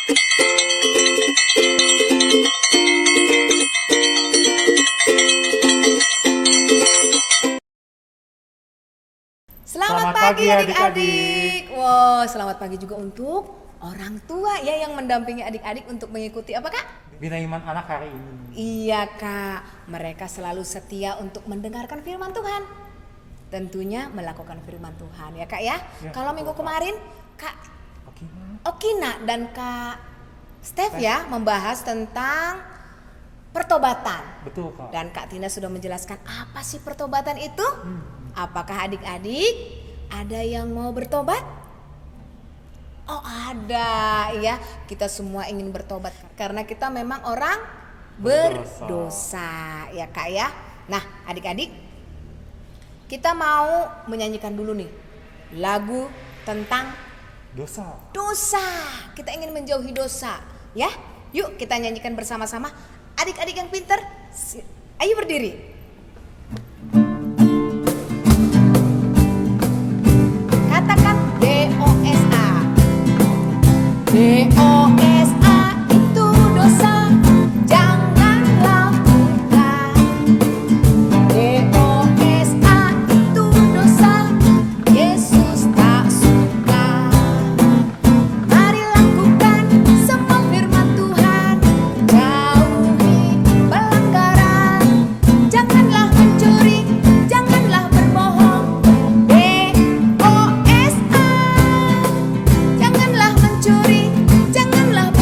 Selamat pagi adik-adik. Wow, selamat pagi juga untuk orang tua ya yang mendampingi adik-adik untuk mengikuti apa Kak? Bina Iman Anak hari ini. Iya Kak, mereka selalu setia untuk mendengarkan firman Tuhan. Tentunya melakukan firman Tuhan ya Kak ya. Kalau minggu kemarin Kak Okina dan Kak Steph ya membahas tentang pertobatan. Betul Kak. Dan Kak Tina sudah menjelaskan apa sih pertobatan itu? Apakah adik-adik ada yang mau bertobat? Oh ada ya, kita semua ingin bertobat karena kita memang orang berdosa ya Kak ya. Nah adik-adik, kita mau menyanyikan dulu nih lagu tentang dosa. Kita ingin menjauhi dosa ya. Yuk kita nyanyikan bersama-sama. Adik-adik yang pintar, ayo berdiri. Katakan DOSA. DOSA itu dosa, jangan lakukan. DOSA itu dosa, Yesus tak suka. Mari lakukan semua firman Tuhan, jauhi pelanggaran. Janganlah mencuri, janganlah berbohong. DOSA. Janganlah mencuri, janganlah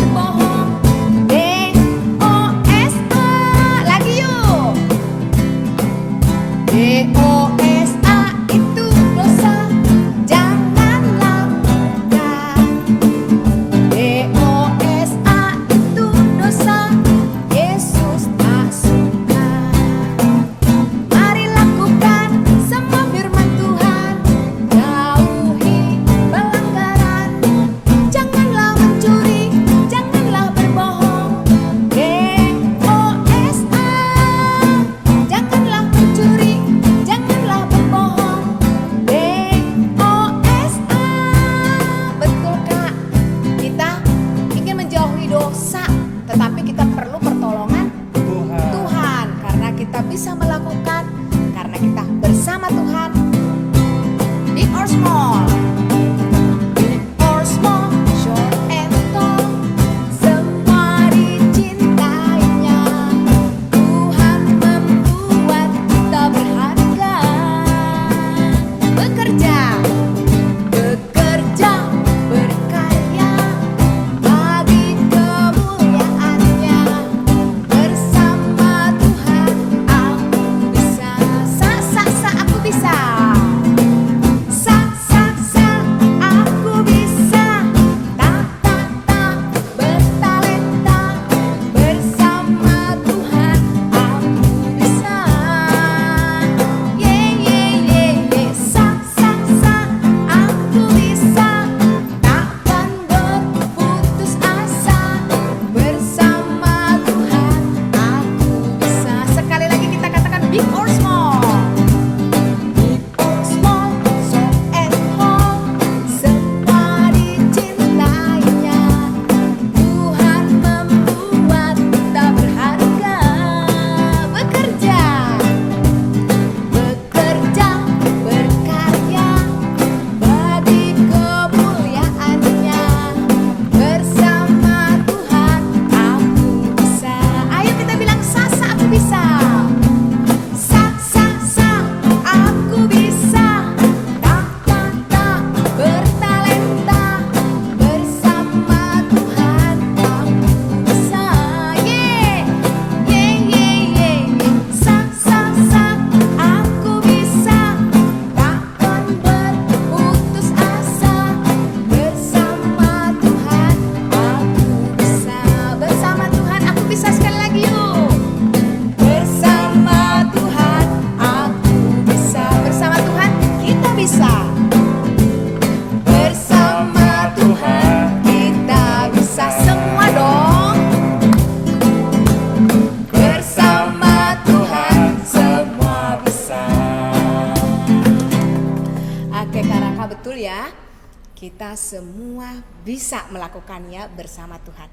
kita semua bisa melakukannya bersama Tuhan.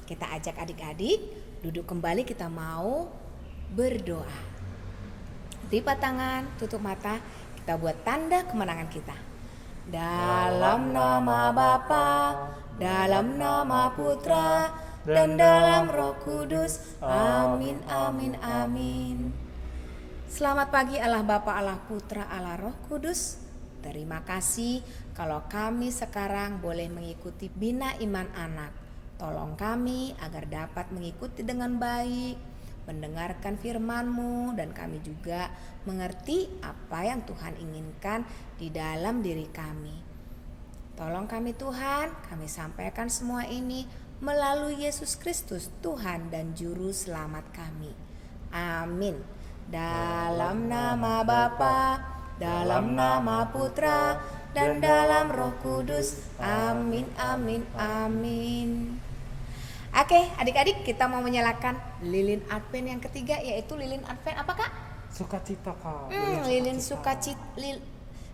Kita ajak adik-adik duduk kembali, kita mau berdoa. Lipat tangan, tutup mata, kita buat tanda kemenangan kita. Dalam nama Bapa, dalam nama Putra, dan dalam Roh Kudus. Amin, amin, amin. Selamat pagi Allah Bapa, Allah Putra, Allah Roh Kudus. Terima kasih kalau kami sekarang boleh mengikuti Bina Iman Anak. Tolong kami agar dapat mengikuti dengan baik, mendengarkan firman-Mu, dan kami juga mengerti apa yang Tuhan inginkan di dalam diri kami. Tolong kami Tuhan, kami sampaikan semua ini melalui Yesus Kristus, Tuhan dan Juru Selamat kami. Amin. Dalam nama Bapa, dalam nama Putra, dan dalam Roh Kudus. Amin, amin, amin. Oke, adik-adik, kita mau menyalakan lilin Advent yang ketiga, yaitu lilin Advent apa Kak? Sukacita Kak.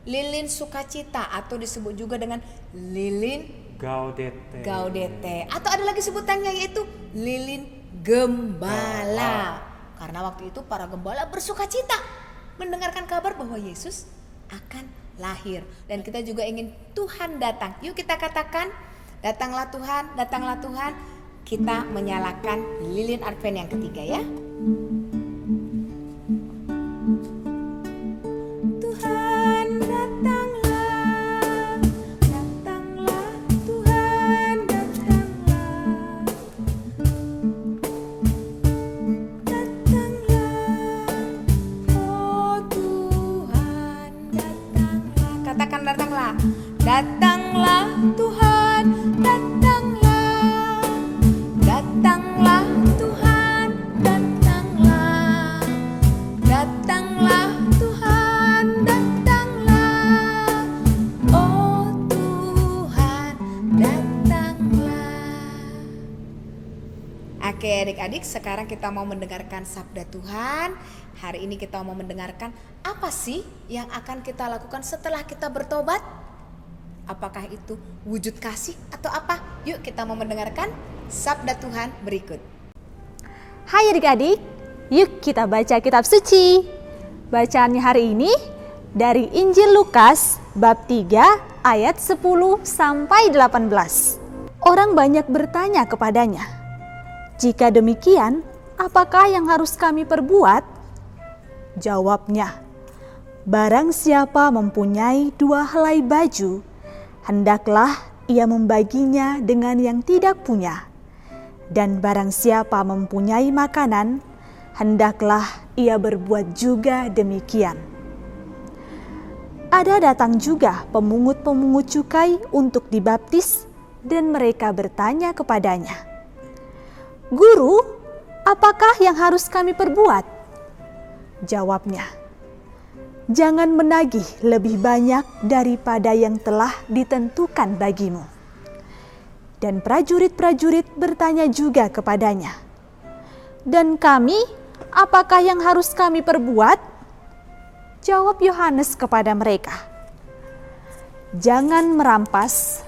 Lilin sukacita atau disebut juga dengan lilin Gaudete. Atau ada lagi sebutannya yaitu lilin gembala. Karena waktu itu para gembala bersukacita mendengarkan kabar bahwa Yesus akan lahir. Dan kita juga ingin Tuhan datang. Yuk kita katakan, datanglah Tuhan, datanglah Tuhan. Kita menyalakan lilin Advent yang ketiga ya. Tuhan datanglah, datanglah Tuhan datanglah, datanglah, oh Tuhan datanglah. Katakan datanglah, datanglah Tuhan datanglah, datanglah Tuhan datanglah, datanglah Tuhan datanglah, oh Tuhan datanglah. Oke adik-adik, sekarang kita mau mendengarkan sabda Tuhan. Hari ini kita mau mendengarkan apa sih yang akan kita lakukan setelah kita bertobat? Apakah itu wujud kasih atau apa? Yuk kita mau mendengarkan sabda Tuhan berikut. Hai adik-adik, yuk kita baca kitab suci. Bacaannya hari ini dari Injil Lukas bab 3 ayat 10 sampai 18. Orang banyak bertanya kepadanya, "Jika demikian, apakah yang harus kami perbuat?" Jawabnya, "Barang siapa mempunyai 2 helai baju, hendaklah ia membaginya dengan yang tidak punya. Dan barang siapa mempunyai makanan, hendaklah ia berbuat juga demikian." Ada datang juga pemungut-pemungut cukai untuk dibaptis, dan mereka bertanya kepadanya, "Guru, apakah yang harus kami perbuat?" Jawabnya, "Jangan menagih lebih banyak daripada yang telah ditentukan bagimu." Dan prajurit-prajurit bertanya juga kepadanya, "Dan kami, apakah yang harus kami perbuat?" Jawab Yohanes kepada mereka, "Jangan merampas,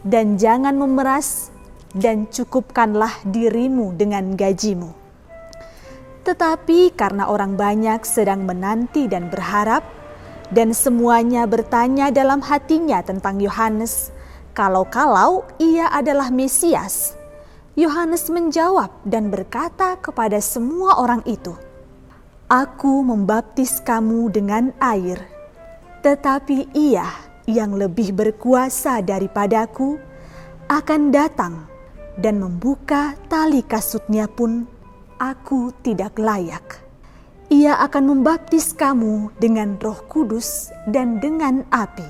dan jangan memeras, dan cukupkanlah dirimu dengan gajimu." Tetapi karena orang banyak sedang menanti dan berharap, dan semuanya bertanya dalam hatinya tentang Yohanes, kalau-kalau ia adalah Mesias, Yohanes menjawab dan berkata kepada semua orang itu, "Aku membaptis kamu dengan air, tetapi Ia yang lebih berkuasa daripadaku akan datang, dan membuka tali kasutnya pun aku tidak layak. Ia akan membaptis kamu dengan Roh Kudus dan dengan api.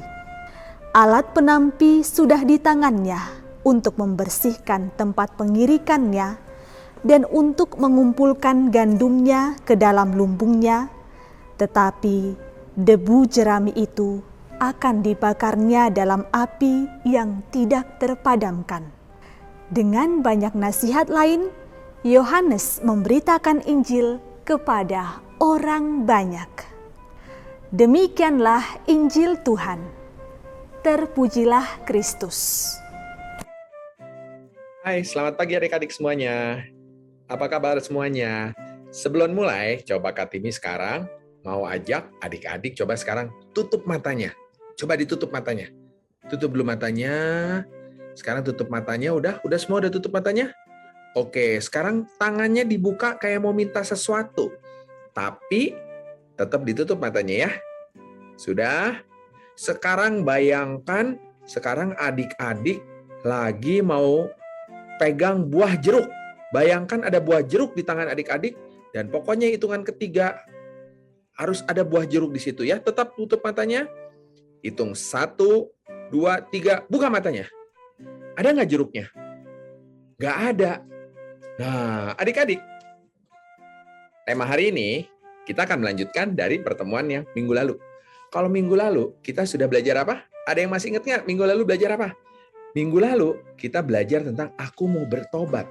Alat penampi sudah di tangannya untuk membersihkan tempat pengirikannya dan untuk mengumpulkan gandumnya ke dalam lumbungnya, tetapi debu jerami itu akan dibakarnya dalam api yang tidak terpadamkan." Dengan banyak nasihat lain, Yohanes memberitakan Injil kepada orang banyak. Demikianlah Injil Tuhan. Terpujilah Kristus. Hai, selamat pagi adik-adik semuanya. Apa kabar semuanya? Sebelum mulai, coba Kak Timi sekarang mau ajak adik-adik coba sekarang tutup matanya. Coba ditutup matanya. Tutup dulu matanya. Sekarang tutup matanya, udah semua udah tutup matanya? Oke, sekarang tangannya dibuka kayak mau minta sesuatu. Tapi tetap ditutup matanya ya. Sudah? Sekarang bayangkan, sekarang adik-adik lagi mau pegang buah jeruk. Bayangkan ada buah jeruk di tangan adik-adik, dan pokoknya hitungan ketiga harus ada buah jeruk di situ ya. Tetap tutup matanya. Hitung 1, 2, 3, buka matanya. Ada nggak jeruknya? Nggak ada. Nah, adik-adik, tema hari ini kita akan melanjutkan dari pertemuan yang minggu lalu. Kalau minggu lalu kita sudah belajar apa? Ada yang masih ingat nggak minggu lalu belajar apa? Minggu lalu kita belajar tentang aku mau bertobat.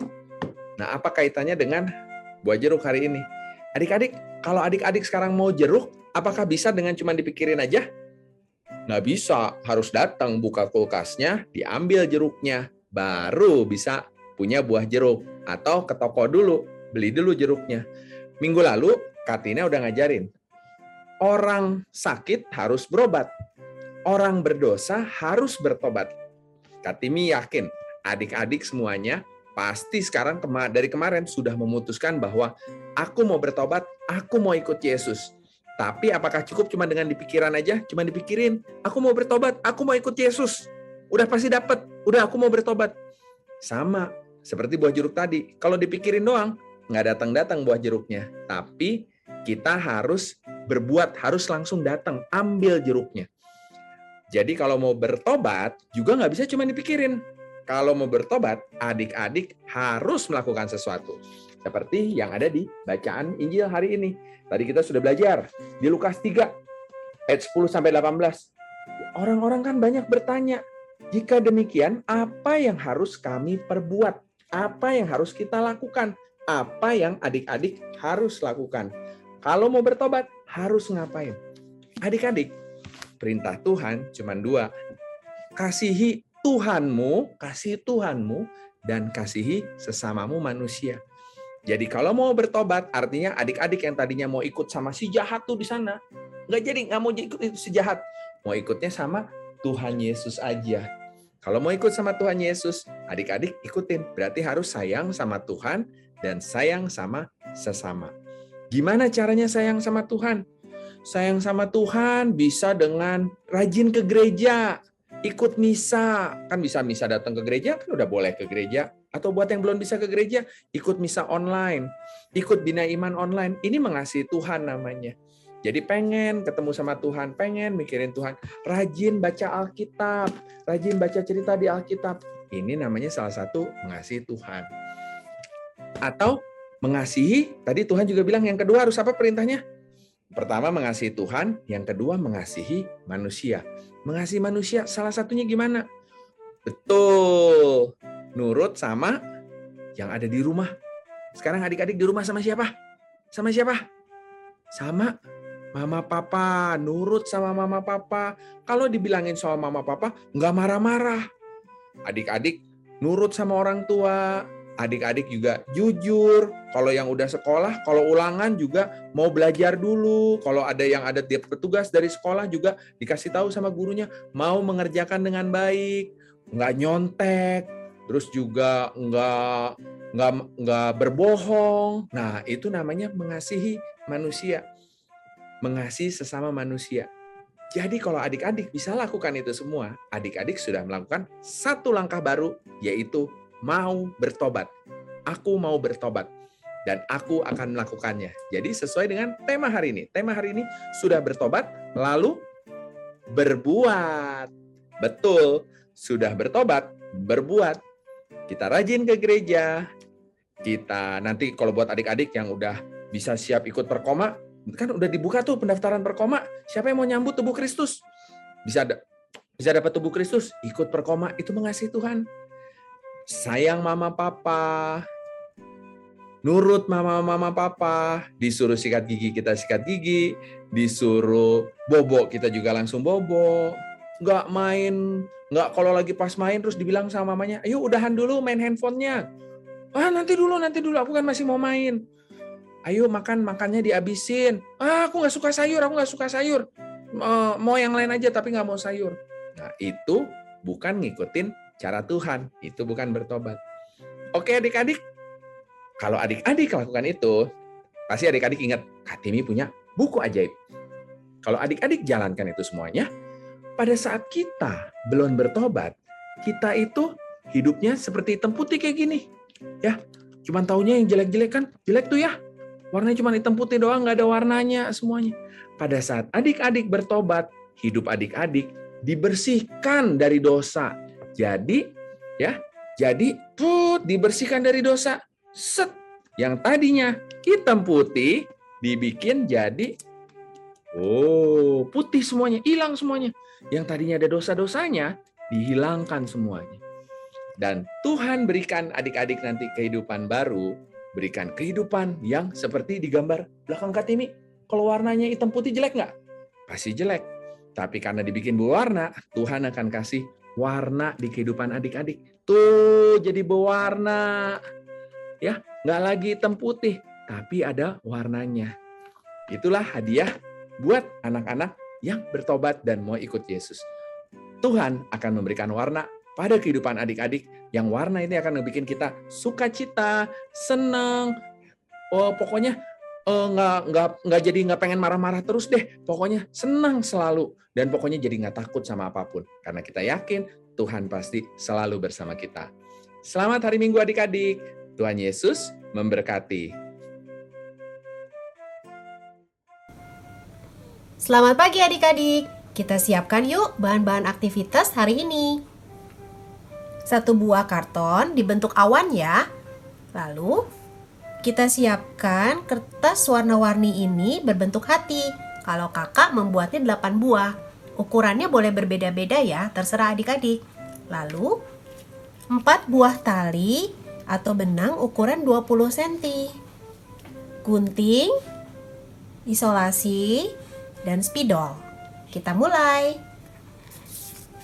Nah, apa kaitannya dengan buah jeruk hari ini? Adik-adik, kalau adik-adik sekarang mau jeruk, apakah bisa dengan cuma dipikirin aja? Nggak bisa, harus datang buka kulkasnya, diambil jeruknya, baru bisa punya buah jeruk. Atau ke toko dulu, beli dulu jeruknya. Minggu lalu, Kak Tina udah ngajarin. Orang sakit harus berobat. Orang berdosa harus bertobat. Kak Timi yakin, adik-adik semuanya pasti sekarang dari kemarin sudah memutuskan bahwa aku mau bertobat, aku mau ikut Yesus. Tapi apakah cukup cuma dengan dipikiran aja? Cuma dipikirin, aku mau bertobat, aku mau ikut Yesus. Udah pasti dapat, udah aku mau bertobat. Sama seperti buah jeruk tadi. Kalau dipikirin doang, nggak datang-datang buah jeruknya. Tapi kita harus berbuat, harus langsung datang, ambil jeruknya. Jadi kalau mau bertobat, juga nggak bisa cuma dipikirin. Kalau mau bertobat, adik-adik harus melakukan sesuatu. Seperti yang ada di bacaan Injil hari ini. Tadi kita sudah belajar di Lukas 3, ayat 10-18. Orang-orang kan banyak bertanya, jika demikian, apa yang harus kami perbuat? Apa yang harus kita lakukan? Apa yang adik-adik harus lakukan? Kalau mau bertobat, harus ngapain? Adik-adik, perintah Tuhan cuma 2. Kasihi kasih Tuhanmu, dan kasihi sesamamu manusia. Jadi kalau mau bertobat, artinya adik-adik yang tadinya mau ikut sama si jahat tuh di sana, nggak mau ikut itu si jahat. Mau ikutnya sama Tuhan Yesus aja. Kalau mau ikut sama Tuhan Yesus, adik-adik ikutin. Berarti harus sayang sama Tuhan dan sayang sama sesama. Gimana caranya sayang sama Tuhan? Sayang sama Tuhan bisa dengan rajin ke gereja. Ikut misa, kan bisa misa datang ke gereja, kan udah boleh ke gereja. Atau buat yang belum bisa ke gereja, ikut misa online, ikut Bina Iman online. Ini mengasihi Tuhan namanya. Jadi pengen ketemu sama Tuhan, pengen mikirin Tuhan. Rajin baca Alkitab, rajin baca cerita di Alkitab. Ini namanya salah satu mengasihi Tuhan. Atau mengasihi, tadi Tuhan juga bilang yang kedua harus apa perintahnya? Pertama mengasihi Tuhan, yang kedua mengasihi manusia. Mengasihi manusia salah satunya gimana? Betul, nurut sama yang ada di rumah. Sekarang adik-adik di rumah sama siapa? Sama siapa? Sama mama papa, nurut sama mama papa. Kalau dibilangin soal mama papa, nggak marah-marah. Adik-adik nurut sama orang tua. Adik-adik juga jujur. Kalau yang udah sekolah, kalau ulangan juga mau belajar dulu. Kalau ada yang ada petugas dari sekolah juga dikasih tahu sama gurunya, mau mengerjakan dengan baik, nggak nyontek, terus juga nggak berbohong. Nah, itu namanya mengasihi manusia, mengasihi sesama manusia. Jadi kalau adik-adik bisa lakukan itu semua, adik-adik sudah melakukan satu langkah baru, yaitu mau bertobat. Aku mau bertobat dan aku akan melakukannya. Jadi sesuai dengan tema hari ini. Tema hari ini sudah bertobat lalu berbuat. Betul, sudah bertobat, berbuat. Kita rajin ke gereja. Kita nanti kalau buat adik-adik yang udah bisa siap ikut perkoma, kan udah dibuka tuh pendaftaran perkoma. Siapa yang mau nyambut tubuh Kristus? Bisa dapat tubuh Kristus, ikut perkoma, itu mengasihi Tuhan. Sayang mama papa, nurut mama papa, disuruh sikat gigi kita sikat gigi, disuruh bobo kita juga langsung bobo. nggak main, nggak kalau lagi pas main terus dibilang sama mamanya, ayo udahan dulu main handphonenya. Nanti dulu, aku kan masih mau main. Ayo makannya dihabisin. Aku nggak suka sayur. Mau yang lain aja tapi nggak mau sayur. Nah, itu bukan ngikutin cara Tuhan. Itu bukan bertobat. Oke adik-adik, kalau adik-adik lakukan itu, pasti adik-adik ingat, Kak Timi punya buku ajaib. Kalau adik-adik jalankan itu semuanya, pada saat kita belum bertobat, kita itu hidupnya seperti hitam putih kayak gini. Ya, cuman taunya yang jelek-jelek kan, jelek tuh ya. Warnanya cuma hitam putih doang, nggak ada warnanya semuanya. Pada saat adik-adik bertobat, hidup adik-adik dibersihkan dari dosa. Jadi dibersihkan dari dosa. Yang tadinya hitam putih dibikin jadi putih semuanya, hilang semuanya. Yang tadinya ada dosa-dosanya dihilangkan semuanya. Dan Tuhan berikan adik-adik nanti kehidupan baru, berikan kehidupan yang seperti di gambar belakang Kak Timi. Kalau warnanya hitam putih jelek nggak? Pasti jelek. Tapi karena dibikin berwarna, Tuhan akan kasih warna di kehidupan adik-adik. Tuh, jadi berwarna. Ya, nggak lagi hitam putih, tapi ada warnanya. Itulah hadiah buat anak-anak yang bertobat dan mau ikut Yesus. Tuhan akan memberikan warna pada kehidupan adik-adik, yang warna ini akan bikin kita sukacita, senang. Pokoknya nggak pengen marah-marah terus deh. Pokoknya senang selalu, dan pokoknya jadi nggak takut sama apapun, karena kita yakin Tuhan pasti selalu bersama kita. Selamat hari Minggu adik-adik. Tuhan Yesus memberkati. Selamat pagi adik-adik. Kita siapkan yuk bahan-bahan aktivitas hari ini. 1 buah karton dibentuk awan ya. Lalu kita siapkan kertas warna-warni ini berbentuk hati. Kalau kakak membuatnya 8 buah. Ukurannya boleh berbeda-beda ya, terserah adik-adik. Lalu 4 buah tali atau benang ukuran 20 cm. Gunting, isolasi, dan spidol. Kita mulai.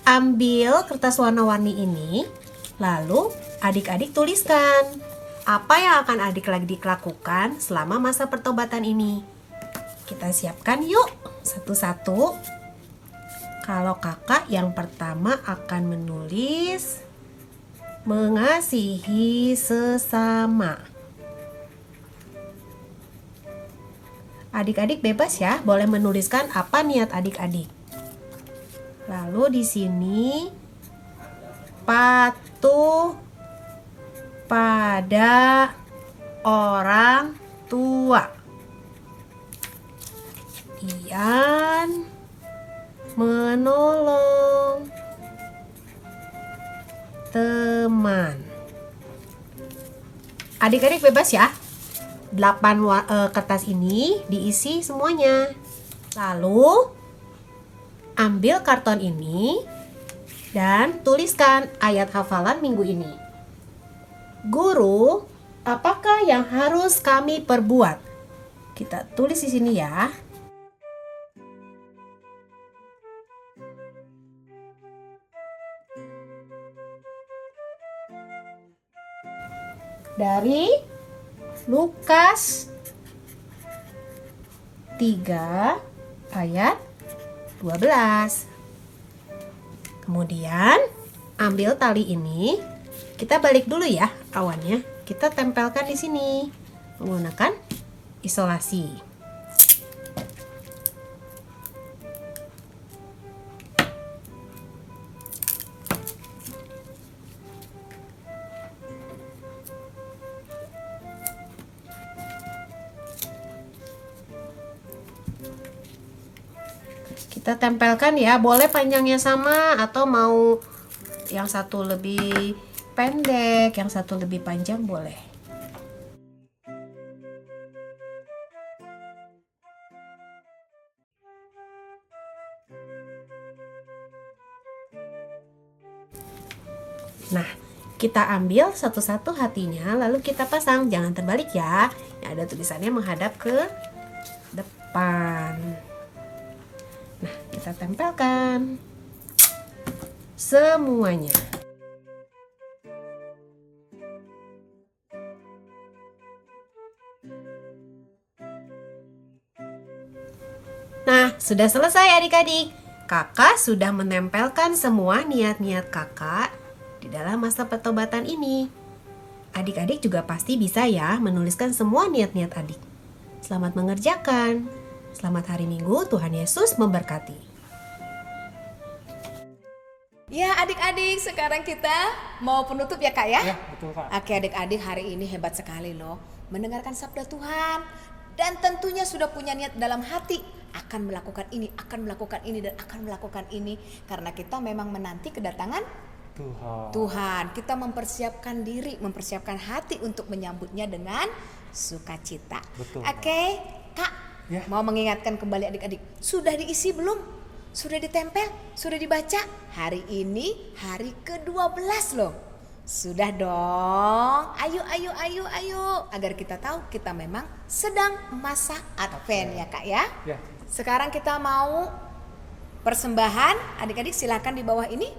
Ambil kertas warna-warni ini, lalu adik-adik tuliskan apa yang akan adik-adik lakukan selama masa pertobatan ini. Kita siapkan yuk satu-satu. Kalau kakak yang pertama akan menulis mengasihi sesama. Adik-adik bebas ya, boleh menuliskan apa niat adik-adik. Lalu di sini patuh pada orang tua. Ian menolong teman. Adik-adik bebas ya. 8 kertas ini diisi semuanya. Lalu ambil karton ini dan tuliskan ayat hafalan minggu ini. Guru, apakah yang harus kami perbuat? Kita tulis di sini ya. Dari Lukas 3 ayat 12. Kemudian ambil tali ini, kita balik dulu ya awannya. Kita tempelkan di sini menggunakan isolasi. Kita tempelkan ya, boleh panjangnya sama atau mau yang satu lebih pendek, yang satu lebih panjang boleh. Nah, kita ambil satu-satu hatinya lalu kita pasang, jangan terbalik ya. Yang ada tulisannya menghadap ke depan. Nah, kita tempelkan. semuanya. Nah, sudah selesai adik-adik. Kakak sudah menempelkan semua niat-niat kakak di dalam masa pertobatan ini. Adik-adik juga pasti bisa ya menuliskan semua niat-niat adik. Selamat mengerjakan. Selamat hari Minggu, Tuhan Yesus memberkati. Ya adik-adik, sekarang kita mau penutup ya Kak ya? Ya, betul Kak. Oke adik-adik, hari ini hebat sekali loh mendengarkan sabda Tuhan. Dan tentunya sudah punya niat dalam hati akan melakukan ini, dan akan melakukan ini. Karena kita memang menanti kedatangan Tuhan. Kita mempersiapkan diri, mempersiapkan hati untuk menyambutnya dengan sukacita. Betul, Oke, Kak, Ya. mau mengingatkan kembali adik-adik, sudah diisi belum? Sudah ditempel? Sudah dibaca? Hari ini hari ke-12 loh. Sudah dong. Ayo. Agar kita tahu kita memang sedang masa Advent ya Kak ya. Ya. Sekarang kita mau persembahan. Adik-adik silakan di bawah ini.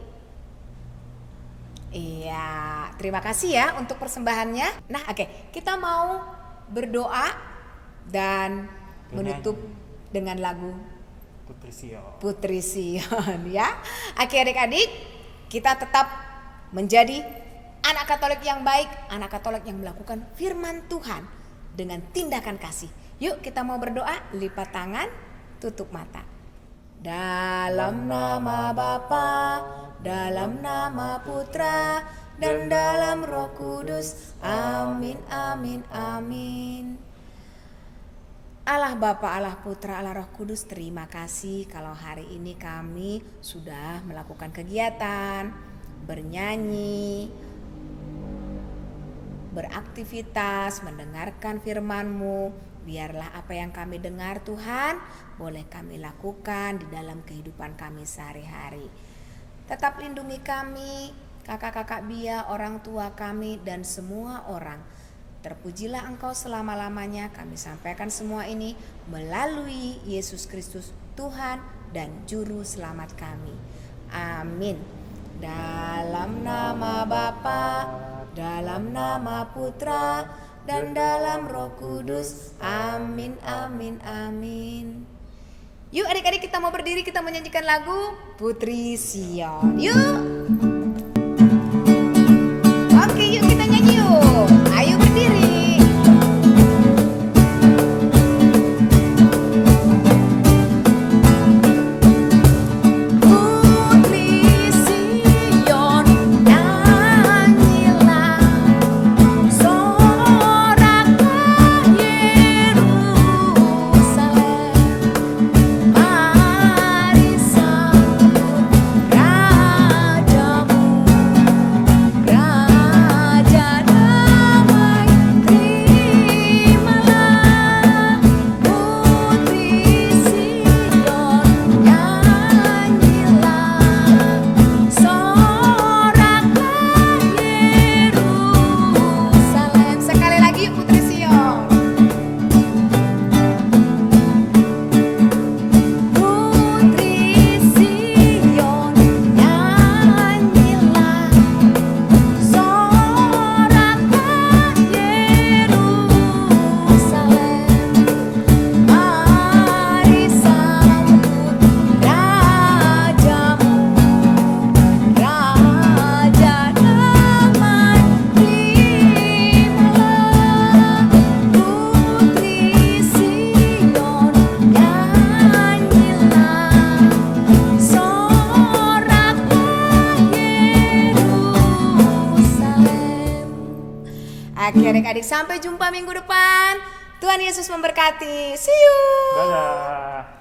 Iya, terima kasih ya untuk persembahannya. Nah, oke, kita mau berdoa dan menutup dengan lagu Putri Sion ya. Oke adik-adik, kita tetap menjadi anak Katolik yang baik, anak Katolik yang melakukan firman Tuhan dengan tindakan kasih. Yuk kita mau berdoa, lipat tangan, tutup mata. Dalam nama Bapa, dalam nama Putra, dan dalam Roh Kudus. Amin, amin, amin. Allah Bapa, Allah Putra, Allah Roh Kudus, terima kasih kalau hari ini kami sudah melakukan kegiatan, bernyanyi, beraktivitas, mendengarkan firman-Mu. Biarlah apa yang kami dengar Tuhan, boleh kami lakukan di dalam kehidupan kami sehari-hari. Tetap lindungi kami, kakak-kakak Bia, orang tua kami, dan semua orang. Terpujilah Engkau selama-lamanya. Kami sampaikan semua ini melalui Yesus Kristus, Tuhan dan Juru Selamat kami. Amin. Dalam nama Bapa, dalam nama Putra, dan dalam Roh Kudus. Amin, amin, amin. Yuk adik-adik kita mau berdiri, kita menyanyikan lagu Putri Sion. Yuk. Oke, yuk kita nyanyi yuk. Ayo berdiri. Adik-adik sampai jumpa minggu depan. Tuhan Yesus memberkati. See you. Dadah.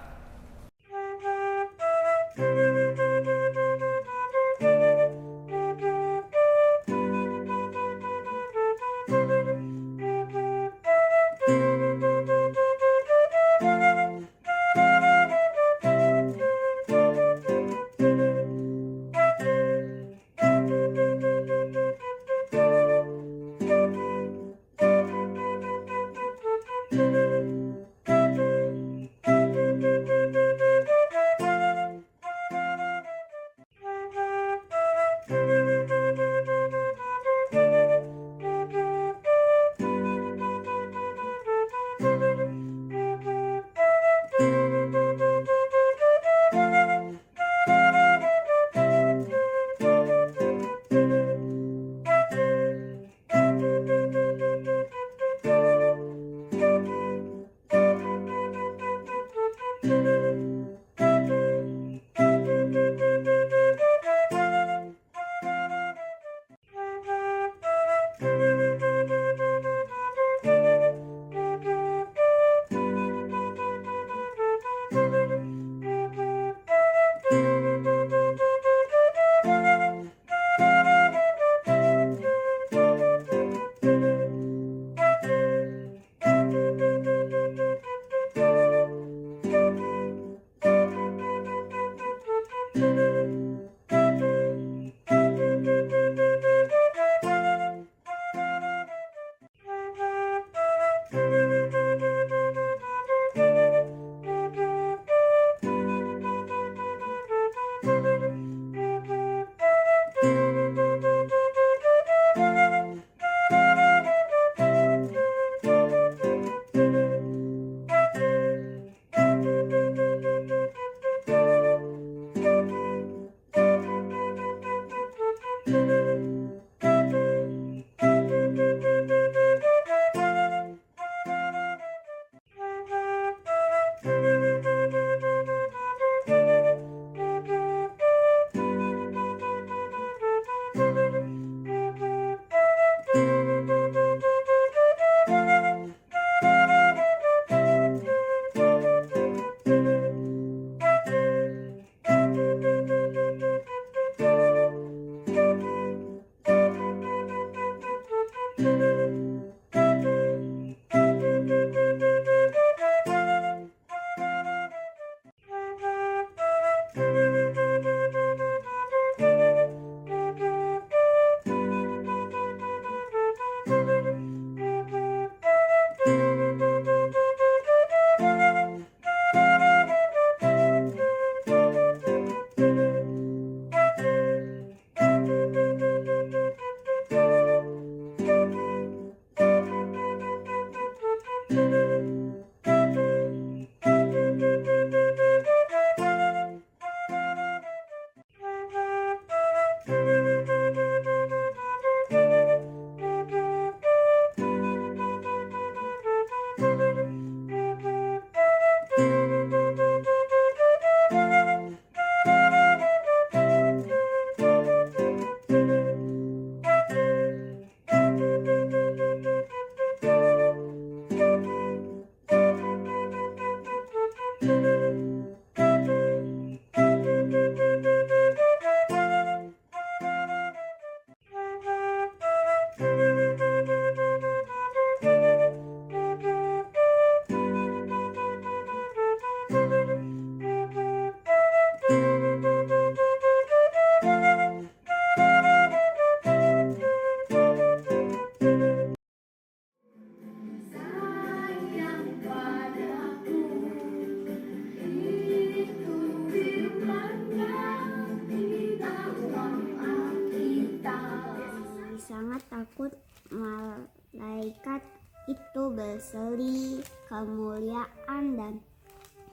Sangat takut malaikat itu berseri kemuliaan dan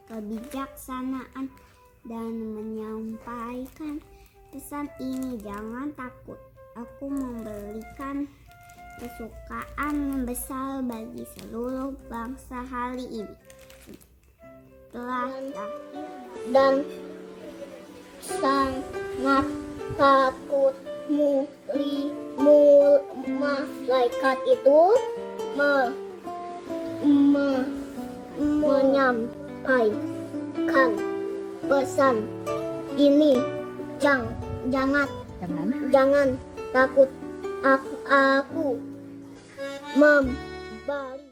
kebijaksanaan dan menyampaikan pesan ini, jangan takut, aku memberikan kesukaan yang besar bagi seluruh bangsa hari ini. Dan sangat takut malaikat itu menyampaikan pesan ini, jangan takut, aku memberi